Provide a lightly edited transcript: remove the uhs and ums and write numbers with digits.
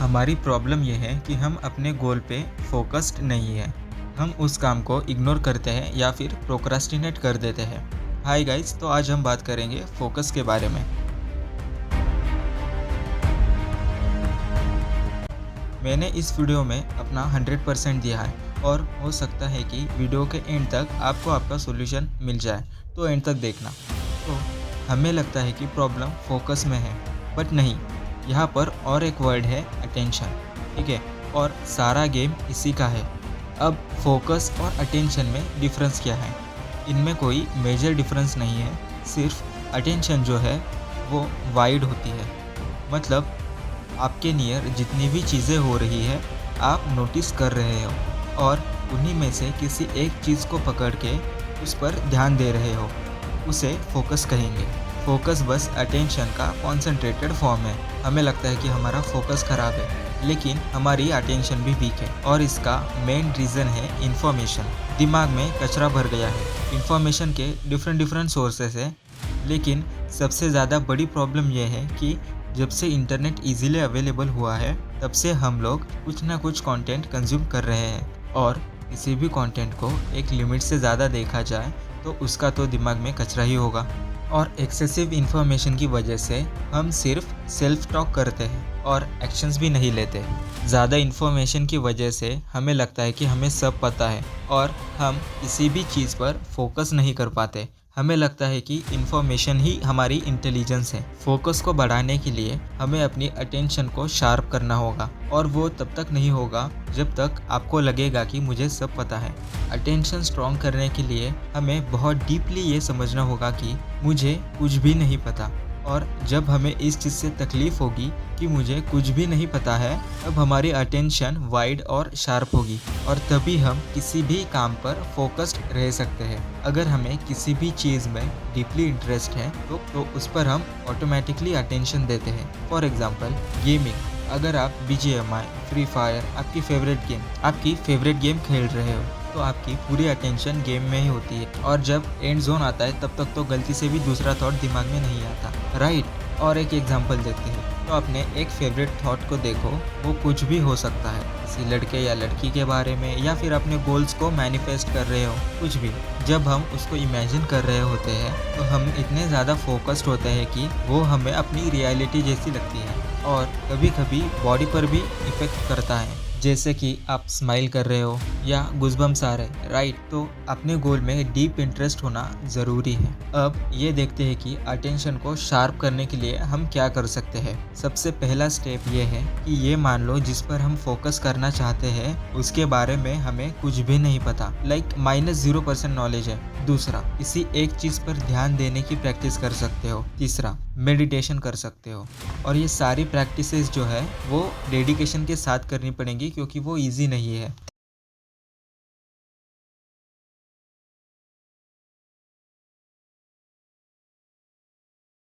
हमारी प्रॉब्लम ये है कि हम अपने गोल पे फोकस्ड नहीं है। हम उस काम को इग्नोर करते हैं या फिर प्रोक्रास्टिनेट कर देते हैं। हाय गाइस, तो आज हम बात करेंगे फोकस के बारे में। मैंने इस वीडियो में अपना 100% दिया है और हो सकता है कि वीडियो के एंड तक आपको आपका सॉल्यूशन मिल जाए, तो एंड तक देखना। तो हमें लगता है कि प्रॉब्लम फोकस में है, बट नहीं। यहाँ पर और एक वर्ड है अटेंशन, ठीक है। और सारा गेम इसी का है। अब फोकस और अटेंशन में डिफरेंस क्या है? इनमें कोई मेजर डिफरेंस नहीं है, सिर्फ अटेंशन जो है वो वाइड होती है। मतलब आपके नियर जितनी भी चीज़ें हो रही है आप नोटिस कर रहे हो और उन्हीं में से किसी एक चीज़ को पकड़ के उस पर ध्यान दे रहे हो, उसे फोकस कहेंगे। फोकस बस अटेंशन का कॉन्सेंट्रेटेड फॉर्म है। हमें लगता है कि हमारा फोकस ख़राब है, लेकिन हमारी अटेंशन भी वीक है और इसका मेन रीज़न है इन्फॉर्मेशन। दिमाग में कचरा भर गया है। इन्फॉर्मेशन के डिफरेंट सोर्सेस है, लेकिन सबसे ज़्यादा बड़ी प्रॉब्लम यह है कि जब से इंटरनेट इजीली अवेलेबल हुआ है तब से हम लोग कुछ ना कुछ कंटेंट कंज्यूम कर रहे हैं, और किसी भी कंटेंट को एक लिमिट से ज़्यादा देखा जाए तो उसका तो दिमाग में कचरा ही होगा। और एक्सेसिव इन्फॉर्मेशन की वजह से हम सिर्फ सेल्फ टॉक करते हैं और एक्शंस भी नहीं लेते। ज़्यादा इन्फॉर्मेशन की वजह से हमें लगता है कि हमें सब पता है और हम किसी भी चीज़ पर फोकस नहीं कर पाते। हमें लगता है कि इन्फॉर्मेशन ही हमारी इंटेलिजेंस है। फोकस को बढ़ाने के लिए हमें अपनी अटेंशन को शार्प करना होगा, और वो तब तक नहीं होगा जब तक आपको लगेगा कि मुझे सब पता है। अटेंशन स्ट्रॉन्ग करने के लिए हमें बहुत डीपली ये समझना होगा कि मुझे कुछ भी नहीं पता। और जब हमें इस चीज़ से तकलीफ़ होगी कि मुझे कुछ भी नहीं पता है, तब हमारी अटेंशन वाइड और शार्प होगी, और तभी हम किसी भी काम पर फोकस्ड रह सकते हैं। अगर हमें किसी भी चीज़ में डीपली इंटरेस्ट है तो उस पर हम ऑटोमेटिकली अटेंशन देते हैं। For example gaming. अगर आप BGMI, फ्री फायर आपकी फेवरेट गेम खेल रहे हो, तो आपकी पूरी अटेंशन गेम में ही होती है, और जब एंड जोन आता है तब तक तो गलती से भी दूसरा थॉट दिमाग में नहीं आता, राइट। और एक एग्जांपल देखते हैं। तो अपने एक फेवरेट थॉट को देखो, वो कुछ भी हो सकता है, किसी लड़के या लड़की के बारे में, या फिर अपने गोल्स को मैनिफेस्ट कर रहे हो, कुछ भी। जब हम उसको इमेजिन कर रहे होते हैं तो हम इतने ज़्यादा फोकस्ड होते हैं कि वो हमें अपनी रियलिटी जैसी लगती है, और कभी कभी बॉडी पर भी इफ़ेक्ट करता है, जैसे कि आप स्माइल कर रहे हो या गुज़बम्स आ रहे, राइट। तो अपने गोल में डीप इंटरेस्ट होना ज़रूरी है। अब ये देखते हैं कि अटेंशन को शार्प करने के लिए हम क्या कर सकते हैं। सबसे पहला स्टेप ये है कि ये मान लो जिस पर हम फोकस करना चाहते हैं उसके बारे में हमें कुछ भी नहीं पता, लाइक -0% नॉलेज है। दूसरा, किसी एक चीज़ पर ध्यान देने की प्रैक्टिस कर सकते हो। तीसरा, मेडिटेशन कर सकते हो। और ये सारी प्रैक्टिसेस जो है वो डेडिकेशन के साथ करनी पड़ेंगी, क्योंकि वो इजी नहीं है।